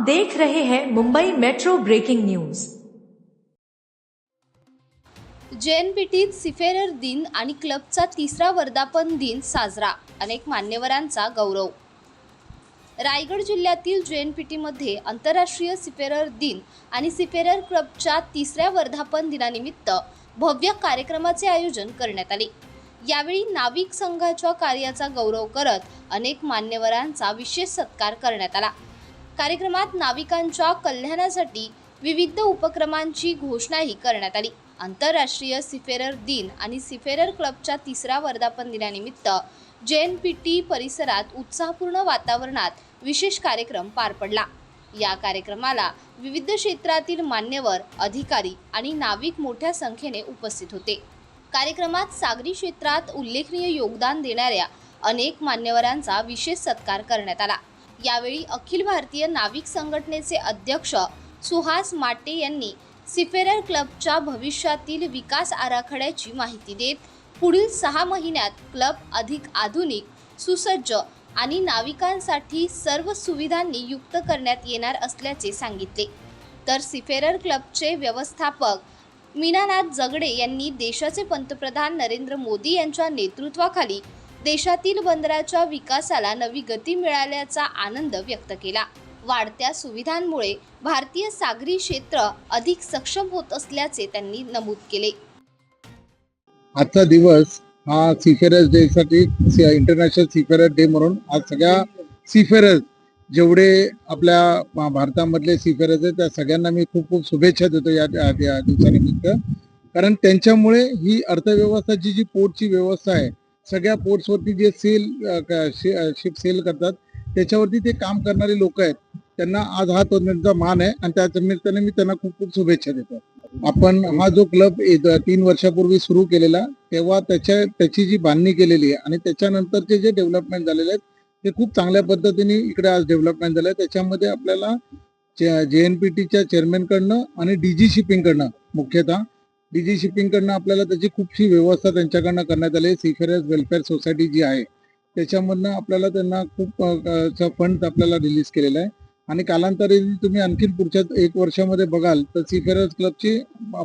देख रहे हैं मुंबई मेट्रो ब्रेकिंग न्यूज। JNPTत सीफेरर दिन आणि क्लबचा 3रा वर्धापन दिन साजरा, अनेक मान्यवरांचा गौरव। रायगड जिल्ह्यातील JNPTमध्ये आंतरराष्ट्रीय सीफेरर दिन आणि सीफेरर क्लबच्या 3ऱ्या वर्धापन दिनानिमित्त भव्य कार्यक्रमाचे आयोजन करण्यात आले। यावेळी नाविक संघाच्या कार्याचा गौरव करत अनेक मान्यवरांचा विशेष सत्कार करण्यात आला। कार्यक्रमात नाविकांच्या कल्याणासाठी विविध उपक्रमांची घोषणाही करण्यात आली। आंतरराष्ट्रीय सीफेरर दिन आणि सीफेरर क्लबच्या 3रा वर्धापन दिनानिमित्त JNPT परिसरात उत्साहपूर्ण वातावरणात विशेष कार्यक्रम पार पडला। या कार्यक्रमाला विविध क्षेत्रातील मान्यवर, अधिकारी आणि नाविक मोठ्या संख्येने उपस्थित होते। कार्यक्रमात सागरी क्षेत्रात उल्लेखनीय योगदान देणाऱ्या अनेक मान्यवरांचा विशेष सत्कार करण्यात आला। यावेळी अखिल भारतीय नाविक संघटनेचे अध्यक्ष सुहास माटे यांनी सीफेरर क्लबच्या भविष्यातील विकास आराखड्याची माहिती देत, पुढील 6 महिन्यात क्लब अधिक आधुनिक, सुसज्ज आणि नाविकांसाठी सर्व सुविधांनी युक्त करण्यात येणार असल्याचे सांगितले। तर सीफेरर क्लबचे व्यवस्थापक मीनानाथ जगडे यांनी देशाचे पंतप्रधान नरेंद्र मोदी यांच्या नेतृत्वाखाली देशातील बंदराच्या विकासाला नवी गती मिळाल्याचा आनंद व्यक्त केला। वाढत्या सुविधांमुळे भारतीय सागरी क्षेत्र अधिक सक्षम होत असल्याचे त्यांनी नमूद केले। आजचा दिवस हा सीफेरर्स डे साठी इंटरनॅशनल सीफेरर डे म्हणून आज सगळ्या सीफेरर्स जेवढे आपल्या भारतामधले सीफेरर्स आहेत त्या सगळ्यांना मी खूप खूप शुभेच्छा देतो या दिवसानिमित्त। कारण त्यांच्यामुळे ही अर्थव्यवस्थाची जी पोर्टची व्यवस्था आहे, सगळ्या पोर्ट्सवरती जे शिप सेल करतात त्याच्यावरती ते काम करणारे लोक आहेत, त्यांना आज हा त्यांचा मान आहे आणि त्या निमित्ताने मी त्यांना खूप खूप शुभेच्छा देतो। आपण हा जो क्लब 3 वर्षापूर्वी सुरू केलेला तेव्हा त्याची जी बांधणी केलेली आहे आणि त्याच्यानंतरचे जे डेव्हलपमेंट झालेले आहेत ते खूप चांगल्या पद्धतीने इकडे आज डेव्हलपमेंट झालं आहे। त्याच्यामध्ये आपल्याला JNPTच्या चेअरमॅनकडनं आणि DG शिपिंगकडनं, मुख्यतः DG शिपिंगकडनं आपल्याला त्याची खूपशी व्यवस्था त्यांच्याकडनं करण्यात आली। सीफेरर्स वेलफेअर सोसायटी जी आहे त्याच्यामधनं आपल्याला त्यांना खूप फंड आपल्याला रिलीज केलेला आहे आणि कालांतराने तुम्ही आणखीन पुढच्या 1 वर्षामध्ये बघाल तर सीफेरर्स क्लबची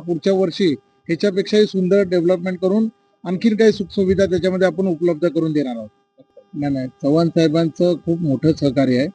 पुढच्या वर्षी ह्याच्यापेक्षाही सुंदर डेव्हलपमेंट करून आणखीन काही सुखसुविधा त्याच्यामध्ये आपण उपलब्ध करून देणार आहोत। नाही, चव्हाण साहेबांचं खूप मोठं सहकार्य आहे।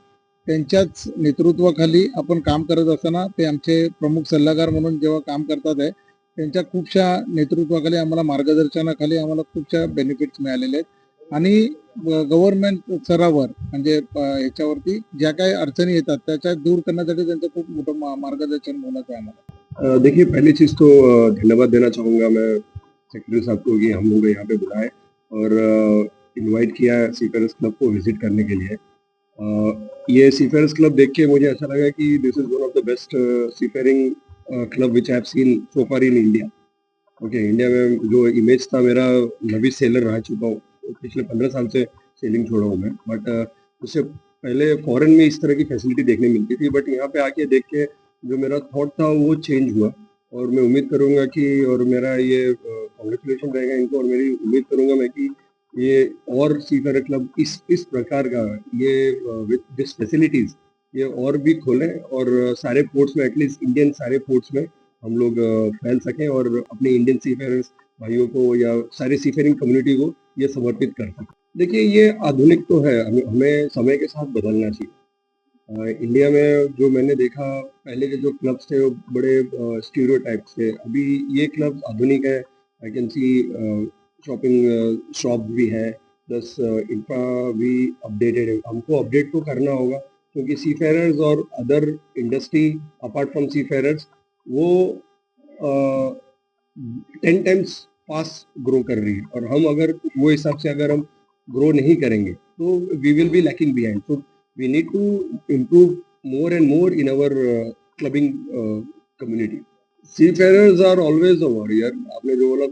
त्यांच्याच नेतृत्वाखाली आपण काम करत असताना ते आमचे प्रमुख सल्लागार म्हणून जेव्हा काम करतात आहे त्यांच्या खूपशा नेतृत्वाखाली आम्हाला मार्गदर्शनाखाली आम्हाला खूपशा बेनिफिट्स मिळालेले आहेत आणि गव्हर्नमेंट स्तरावर म्हणजे याच्यावरती ज्या काही अडचणी येतात त्याच्या दूर करण्यासाठी त्यांचं खूप मोठं मार्गदर्शन होण्याचं आहे आम्हाला। देखिए, पहली चीज तो धन्यवाद देना चाहूँगा मैं सेक्रेटरी साहब को कि हम लोग यहाँ पे बुलाए और इनवाइट किया सीफेरर्स क्लब को विजिट करने के लिए। ये सीफेरर्स क्लब देख के मुझे ऐसा लगा कि this is one of the best seafaring club which I have seen so far in India. Okay, India में जो इमेज था मेरा, नवी सेलर रह चुका हूँ, पिछले 15 साल से सेलिंग छोड़ा हूँ मैं, बट उससे पहले फॉरेन में इस तरह की फैसिलिटी देखने मिलती थी, बट यहाँ पे आके देख के जो मेरा थॉट था वो चेंज हुआ और मैं उम्मीद करूंगा कि, और मेरा ये कांग्रेचुलेशन रहेगा इनको, और मेरी उम्मीद करूंगा मैं कि ये और सीफेरर क्लब इस प्रकार का ये विद दिस फैसिलिटीज ये और भी खोलें और सारे पोर्ट्स में, एटलीस्ट इंडियन सारे पोर्ट्स में हम लोग फैल सकें और अपने इंडियन सीफेरर्स भाइयों को या सारे सीफेरिंग कम्युनिटी को ये समर्पित कर सकें। देखिए, ये आधुनिक तो है, हमें समय के साथ बदलना चाहिए। इंडिया में जो मैंने देखा, पहले के जो क्लब्स थे वो बड़े स्टीरियोटाइप्स थे, अभी ये क्लब्स आधुनिक है। I can see shopping shop भी है, प्लस इंफ्रा भी अपडेटेड है। हमको अपडेट तो करना होगा क्योंकि सीफेरर्स और other industry apart from seafarers वो 10 टाइम्स फास्ट ग्रो कर रही है और हम अगर वो हिसाब से अगर हम ग्रो नहीं करेंगे तो we will be lacking behind. So we need to improve more and more in our clubbing community. Seafarers are always a warrior. आपने जो बोला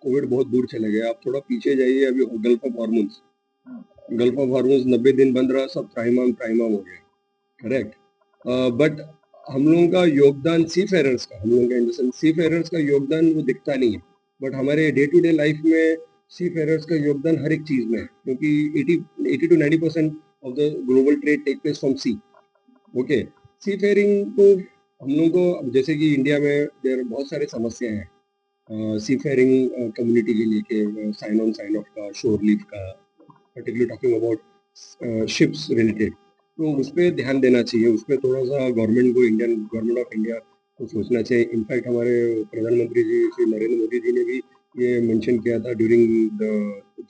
कोविड बहुत दूर चले गए, आप थोड़ा पीछे जाइए। अभी गल्फ ऑफ हार्मोन्स 90 दिन बंद रहा, सब प्राइमा हो गया, करेक्ट। बट हम लोगों का योगदान सीफेरर्स का, हम लोगों का इन सीफेरर्स का योगदान वो दिखता नहीं है, बट हमारे डे टू डे लाइफ में सीफेरर्स का योगदान हर एक चीज में है, क्योंकि 80 to 90% of the global trade take place from sea. Okay, seafaring को हम लोगों को, जैसे कि इंडिया में देर बहुत सारे समस्याएं हैं सी फेयरिंग कम्युनिटी के लिए, के साइन ऑन साइन ऑफ का, शोर लीव का, particularly talking about ships related, तो उस पर ध्यान देना चाहिए। उस पर थोड़ा सा गवर्नमेंट को, इंडियन गवर्नमेंट ऑफ इंडिया को सोचना चाहिए। इनफैक्ट हमारे प्रधानमंत्री जी श्री नरेंद्र मोदी जी ने भी ये मेंशन किया था ड्यूरिंग द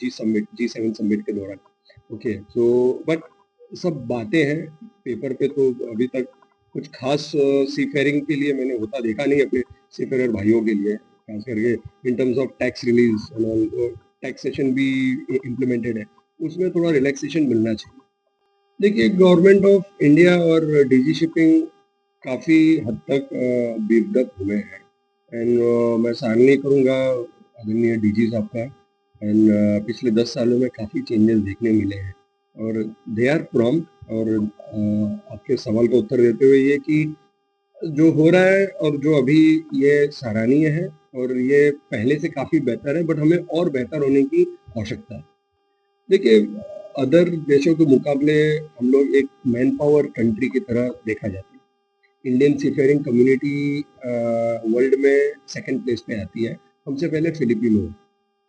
G7 समिट के दौरान। ओके, सो बट सब बातें हैं, पेपर पे तो अभी तक कुछ खास सी फेयरिंग के लिए मैंने होता देखा नहीं अपने सी फेयर भाइयों के लिए, खास करके in terms of tax release and all. Taxation भी इम्प्लीमेंटेड है, उसमें थोड़ा रिलैक्सेशन मिलना चाहिए। देखिए, गवर्नमेंट ऑफ इंडिया और डीजी शिपिंग काफ़ी हद तक बीफ्ड अप हुए हैं, एंड मैं सराहनीय नहीं करूँगा आदरणीय डीजी साहब का। एंड पिछले 10 सालों में काफ़ी चेंजेस देखने मिले हैं और दे आर प्रॉम्प्ट। और आपके सवाल का उत्तर देते हुए ये कि जो हो रहा है और जो अभी, ये सराहनीय है और ये पहले से काफ़ी बेहतर है, बट हमें और बेहतर होने की आवश्यकता है। देखिए, अदर देशों के मुकाबले हम लोग एक मैन पावर कंट्री की तरह देखा जाता है। इंडियन सीफेयरिंग कम्युनिटी वर्ल्ड में सेकंड प्लेस पे आती है, हमसे पहले फिलिपिनो,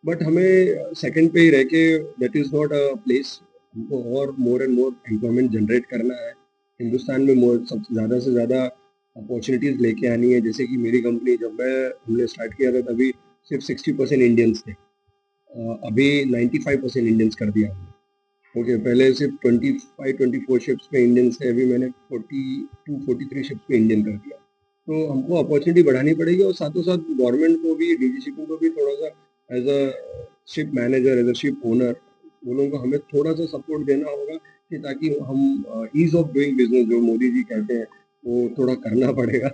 बट हमें सेकंड पे ही रह के that is not a place. हमको और more and more employment generate करना है हिंदुस्तान में, मोर सबसे ज़्यादा से ज़्यादा अपॉर्चुनिटीज़ लेके आनी है। जैसे कि मेरी कंपनी, जब हमने स्टार्ट किया था तभी सिर्फ 60% इंडियंस थे, अभी 95% इंडियंस कर दिया हमने। ओके, पहले सिर्फ 25-24 शिप्स पे इंडियंस थे, अभी मैंने 42-43 शिप्स पे इंडियन कर दिया। तो हमको अपॉर्चुनिटी बढ़ानी पड़ेगी और साथों साथ गवर्नमेंट को भी, डीजी शिपिंग को भी थोड़ा सा as a ship manager, as a ship owner, वो लोगों को हमें थोड़ा सा सपोर्ट देना होगा कि ताकि हम ईज ऑफ डूइंग बिजनेस जो मोदी जी कहते हैं वो थोड़ा करना पड़ेगा।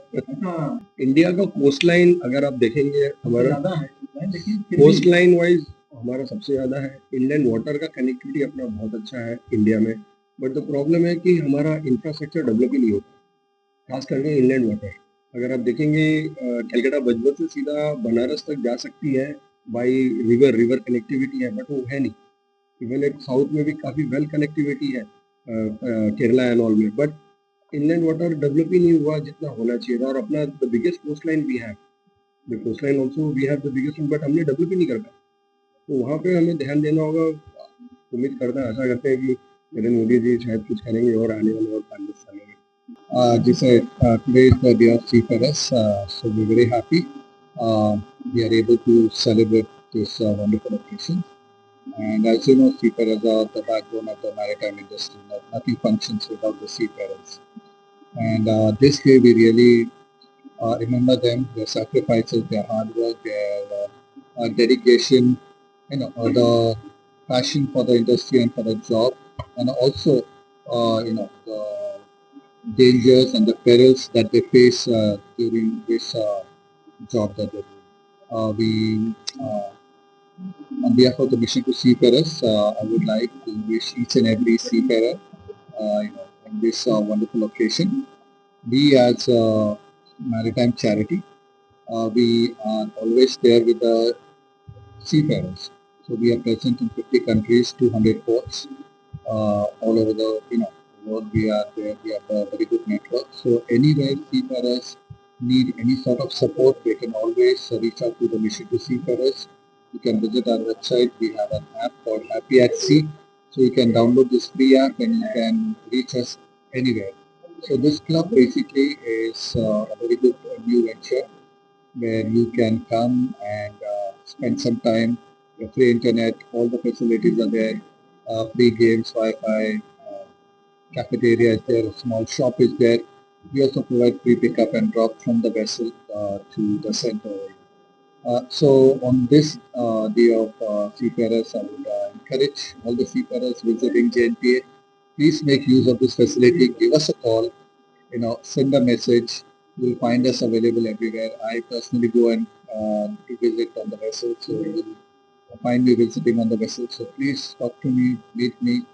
इंडिया का कोस्ट लाइन अगर आप देखेंगे, हमारा कोस्ट लाइन वाइज हमारा सबसे ज़्यादा है। इंडियन वाटर का कनेक्टिविटी अपना बहुत अच्छा है इंडिया में, बट द प्रॉब्लम है कि हमारा इंफ्रास्ट्रक्चर डेवलप ही नहीं होता, खास करके इंलैंड वाटर। अगर आप देखेंगे, कलकत्ता बजबत से सीधा बनारस तक जा सकती है बाई रिवर कनेक्टिविटी है, बट वो है नहीं। इवन एक साउथ में भी काफ़ी वेल कनेक्टिविटी है केरला एंड ऑल में, बट इनलैंड वाटर डेवलप ही नहीं हुआ जितना होना चाहिए था। और अपना the biggest coastline we have, the coastline also we have the biggest, but हमने डेवलप ही नहीं कर पाया। तो वहाँ पे हमें ध्यान देना होगा। उम्मीद करते हैं, आशा करते हैं कि नरेंद्र मोदी जी शायद कुछ करेंगे और आने वाले और 5-10 सालों में। Just today is the day of seafarers, so we're very happy we are able to celebrate this wonderful occasion. And as you know, seafarers are the backbone of the maritime industry. Nothing functions without the seafarers. And this day we really remember them, their sacrifices, their hard work, their dedication, the passion for the industry and for the job, and also, the dangers and the perils that they face during this job that they do. On behalf of the Mission to Seafarers, I would like to wish each and every seafarer, on this wonderful occasion. We as a maritime charity, we are always there with the seafarers. So we are present in 50 countries, 200 ports, all over the world. We are there. We have a very good network. So anywhere seafarers need any sort of support, they can always reach out to the Mission to Seafarers. You can visit our website. We have an app called Happy at Sea. So you can download this free app and you can reach us anywhere. So this club basically is a very good new venture where you can come and spend some time. Free internet, all the facilities are there. Free games, Wi-Fi, cafeteria is there, a small shop is there. We also provide free pickup and drop from the vessel to the center. So on this day of seafarers, I would encourage all the seafarers visiting JNPA, please make use of this facility. Give us a call, send a message. You'll find us available everywhere. I personally go and visit on the vessel, so you will find me visiting on the vessel. So please talk to me, meet me,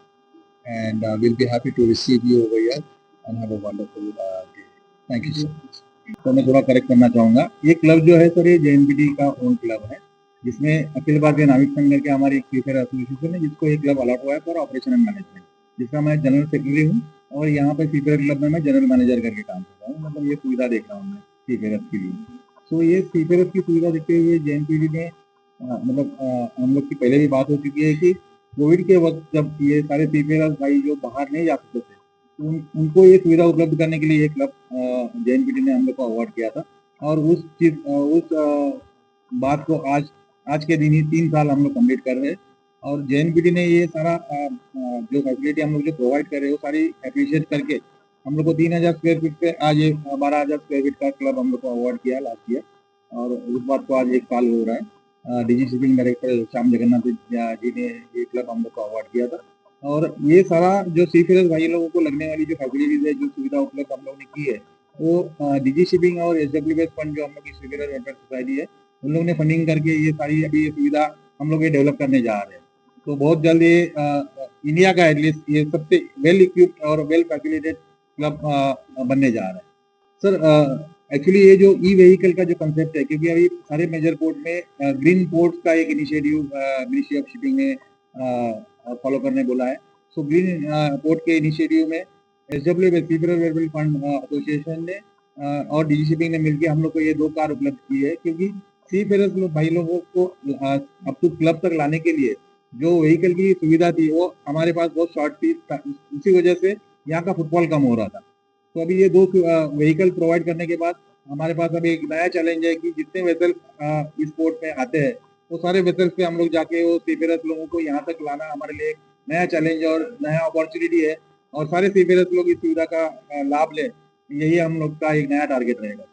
and we'll be happy to receive you over here and have a wonderful day. Thank you so much. तो मैं थोड़ा correct करना चाहूँगा, ये club जो है sir, ये JNPT का ओन क्लब है, जिसमें अखिल भारतीय नाविक संघ करके हमारी एक सीफेयर एसोसिएशन है, जिसको ये क्लब अलॉट हुआ है फॉर ऑपरेशन एंड मैनेजमेंट, जिसका मैं जनरल सेक्रेटरी हूँ। और यहाँ पे सीफेयर क्लब में मैं जनरल मैनेजर करके काम कर रहा हूँ। मतलब ये सुविधा देख रहा हूँ मैं सीफेयर के लिए। तो ये सीफेयर की सुविधा देखते हुए JNPT ने हम लोग की पहले भी बात हो चुकी है कि कोविड के वक्त जब ये सारे सीफेयर भाई जो बाहर नहीं जा सकते थे, उनको ये सुविधा उपलब्ध करने के लिए ये क्लब JNPT ने हम लोग को अवार्ड किया था। और उस बात को आज के दिन ही 3 साल हम लोग कंप्लीट कर रहे हैं। और JNPT ने ये सारा जो फैसिलिटी हम लोग जो प्रोवाइड कर रहे हैं वो सारी एप्रिशिएट करके हम लोग को 3000 स्क्वायर फीट पे आज ये 12000 स्क्वायर फीट का क्लब हम लोग को अवार्ड किया लास्ट ईयर। और उस बात को आज 1 साल हो रहा है। DG shipping director Shyam Jagannath ji ने ये क्लब हम लोग को अवार्ड किया था। और ये सारा जो सीफेयर भाई लोगों को लगने वाली जो फैसिलिटीज है, जो सुविधा उपलब्ध हम लोग ने की है, वो डीजी शिपिंग और SWS फंड जो हम लोग की सीफेयर वेलफेयर सोसाइटी है, उन लोगों ने फंडिंग करके ये सारी अभी ये सुविधा हम लोग ये डेवलप करने जा रहे हैं। तो बहुत जल्द ये इंडिया का एटलीस्ट ये सबसे वेल इक्विप्ड और वेल फैसिलिटेटेड क्लब बनने जा रहा है। सर एक्चुअली ये जो ई व्हीकल का जो कंसेप्ट है, क्योंकि अभी सारे मेजर पोर्ट में ग्रीन पोर्ट का एक इनिशिएटिव मिनिस्ट्री ऑफ शिपिंग ने फॉलो करने बोला है। सो ग्रीन पोर्ट के इनिशिएटिव में SWS सीफेयर वेलफेयर फंड एसोसिएशन ने और डीजी शिपिंग ने मिलकर हम लोग को ये 2 कार उपलब्ध की है। क्योंकि सीफेयर भाई लोगों को अब तो क्लब तक लाने के लिए जो व्हीकल की सुविधा थी वो हमारे पास बहुत शॉर्ट थी, इसी वजह से यहाँ का फुटफॉल कम हो रहा था। तो अभी ये 2 व्हीकल प्रोवाइड करने के बाद हमारे पास अभी एक नया चैलेंज है कि जितने वेसल इस पोर्ट में आते हैं वो सारे वेसल्स पे हम लोग जाके वो सीफेयर लोगों को यहाँ तक लाना हमारे लिए एक नया चैलेंज और नया अपॉर्चुनिटी है। और सारे सीफेयर लोग इस सुविधा का लाभ लें, यही हम लोग का एक नया टारगेट रहेगा।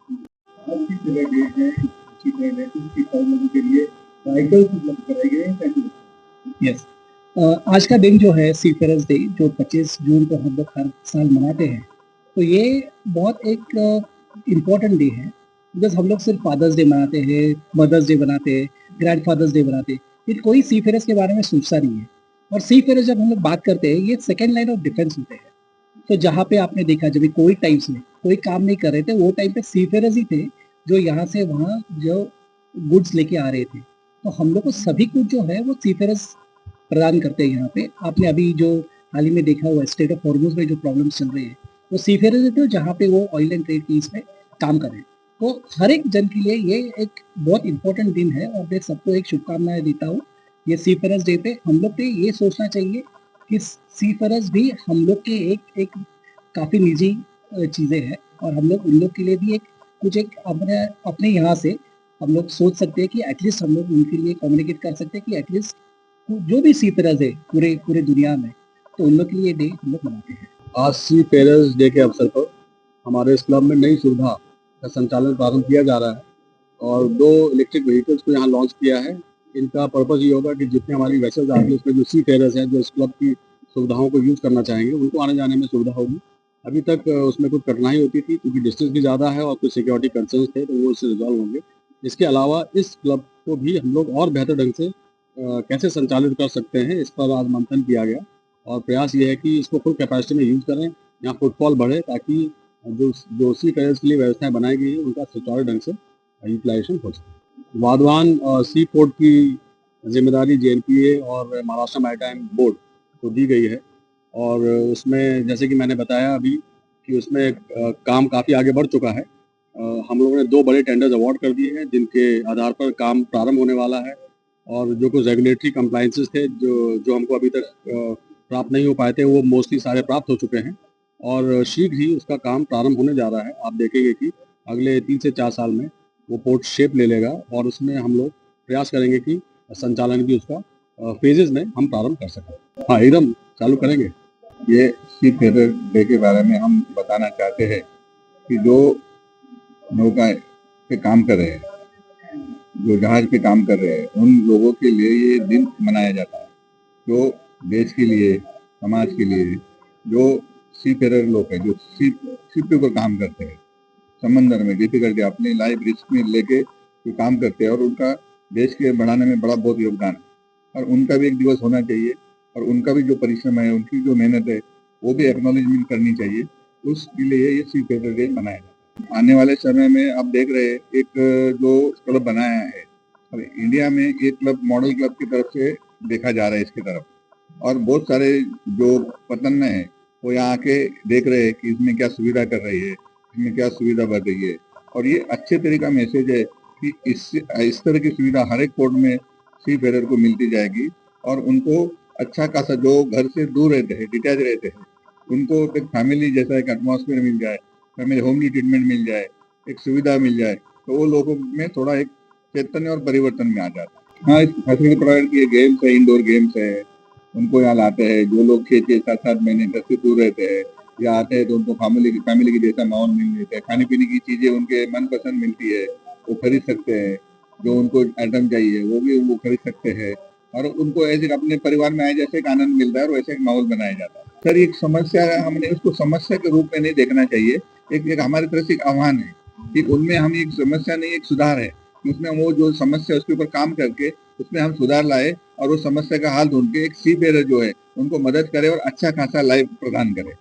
यस, आज का दिन जो है सीफेयर्स डे, जो 25 जून को हम लोग हर साल मनाते हैं, तो ये बहुत एक इम्पोर्टेंट डे है। बिकॉज हम लोग सिर्फ फादर्स डे मनाते हैं, मदर्स डे बनाते हैं, ग्रैंड फादर्स डे बनाते हैं, फिर कोई सीफेयर्स के बारे में सोचता नहीं है। और सीफेयर्स जब हम लोग बात करते हैं, ये सेकेंड लाइन ऑफ डिफेंस होते हैं। तो जहाँ पे आपने देखा जब कोविड टाइम्स में कोई काम नहीं कर रहे थे, वो टाइम पे सीफेयर्स ही थे जो यहाँ से वहाँ जो गुड्स लेके आ रहे थे। तो हम लोग को सभी कुछ जो है वो सीफेयर्स प्रदान करते हैं यहाँ पे। आपने अभी जो हाल ही में देखा हुआ स्ट्रेट ऑफ हॉर्मुज़ में जो प्रॉब्लम्स चल रहे हैं, वो सीफेयर्स थे जहाँ पे वो ऑयल एंड ट्रेड की इसमें काम कर रहे हैं। तो हर एक जन के लिए ये एक बहुत इंपॉर्टेंट दिन है और मैं सबको एक शुभकामनाएं देता हूँ। ये सीफेयर्स डे पे हम लोग को ये सोचना चाहिए कि सीफेयर्स भी हम लोग के एक काफ़ी निजी चीज़ें हैं और हम लोग उन लोग के लिए भी एक अपने यहाँ से हम लोग सोच सकते हैं कि एटलीस्ट हम लोग उनके लिए कम्युनिकेट कर सकते हैं कि एटलीस्ट जो भी सीफेयर्स है पूरे दुनिया में, तो उन लोग के लिए डे हम लोग मनाते हैं। आज सीफेयर्स डे के अवसर पर हमारे इस क्लब में नई सुविधा का संचालन प्रारंभ किया जा रहा है और 2 इलेक्ट्रिक व्हीकल्स को यहाँ लॉन्च किया है। इनका पर्पज़ ये होगा कि जितने हमारी वेसल्स आती है उसमें जो सीफेयर्स हैं जो इस क्लब की सुविधाओं को यूज़ करना चाहेंगे उनको आने जाने में सुविधा होगी। अभी तक उसमें कुछ कठिनाई होती थी क्योंकि डिस्टेंस भी ज़्यादा है और कुछ सिक्योरिटी कंसर्न्स थे, तो वो इससे रिजॉल्व होंगे। इसके अलावा इस क्लब को भी हम लोग और बेहतर ढंग से कैसे संचालित कर सकते हैं, इस पर आज मंथन किया गया और प्रयास ये है कि इसको फुल कैपेसिटी में यूज़ करें, यहाँ फुटफॉल बढ़े, ताकि जो सीफेयर्स के लिए व्यवस्थाएं बनाई गई हैं उनका सुचारू ढंग से यूटिलाइजेशन हो सके। वाधवान सी पोर्ट की जिम्मेदारी JNPA और महाराष्ट्र मैरीटाइम बोर्ड को दी गई है और उसमें जैसे कि मैंने बताया अभी कि उसमें काम काफ़ी आगे बढ़ चुका है। हम लोगों ने 2 बड़े टेंडर्स अवार्ड कर दिए हैं जिनके आधार पर काम प्रारंभ होने वाला है और जो कुछ रेगुलेटरी कंप्लाइंसेस थे जो हमको अभी तक प्राप्त नहीं हो पाए थे वो मोस्टली सारे प्राप्त हो चुके हैं और शीघ्र ही उसका काम प्रारंभ होने जा रहा है। आप देखेंगे कि अगले 3 से 4 साल में वो पोर्ट शेप ले लेगा और उसमें हम लोग प्रयास करेंगे कि संचालन की उसका फेजेस में हम प्रारंभ कर सकें। हाँ, एकदम चालू करेंगे। ये सीफेयर डे के बारे में हम बताना चाहते हैं कि जो नौका पे काम कर रहे हैं, जो जहाज पे काम कर रहे हैं, उन लोगों के लिए ये दिन मनाया जाता है। जो देश के लिए, समाज के लिए, जो सीफेयर लोग हैं, जो शिप के ऊपर काम करते हैं, समंदर में डिफिकल्टी अपनी लाइफ रिस्क में लेके जो काम करते हैं और उनका देश के बढ़ाने में बहुत योगदान है और उनका भी एक दिवस होना चाहिए और उनका भी जो परिश्रम है, उनकी जो मेहनत है, वो भी एक्नॉलेजमेंट करनी चाहिए। उसके लिए ये सीफेयर डे मनाया जाता है। आने वाले समय में आप देख रहे हैं एक जो क्लब बनाया है और इंडिया में ये क्लब मॉडल क्लब की तरफ से देखा जा रहा है इसकी तरफ, और बहुत सारे जो पतन में है वो यहाँ आके देख रहे हैं कि इसमें क्या सुविधा कर रही है, इसमें क्या सुविधा बढ़ रही है। और ये अच्छे तरीके का मैसेज है कि इस तरह की सुविधा हर एक पोर्ट में सी फेरर को मिलती जाएगी और उनको अच्छा खासा, जो घर से दूर रहते हैं, डिटैच रहते हैं, उनको एक फैमिली जैसा एक एटमॉस्फेयर मिल जाए, फैमिली होमली ट्रीटमेंट मिल जाए, एक सुविधा मिल जाए, तो वो लोगों में थोड़ा एक चैतन्य और परिवर्तन में आ जाता है। हाँ, इस फैसिलिटी प्रोवाइड किए गेम्स है, इंडोर गेम्स है, उनको यहाँ लाते हैं। जो लोग 6-7 महीने घर से दूर रहते हैं या आते हैं तो उनको फैमिली की जैसा माहौल मिल जाता है। खाने पीने की चीजें उनके मनपसंद मिलती है, वो खरीद सकते हैं। जो उनको आइटम चाहिए वो भी वो खरीद सकते हैं और उनको ऐसे अपने परिवार में आए जैसे एक आनंद मिलता है और वैसे एक माहौल बनाया जाता है। सर, एक समस्या है, हमने उसको समस्या के रूप में नहीं देखना चाहिए। एक हमारी तरफ से एक आह्वान है कि उनमें हम एक समस्या नहीं, एक सुधार है। उसमें वो जो समस्या उसके ऊपर काम करके उसमें हम सुधार लाए और उस समस्या का हल ढूंढ के एक सी फेरर जो है उनको मदद करे और अच्छा खासा लाइफ प्रदान करे।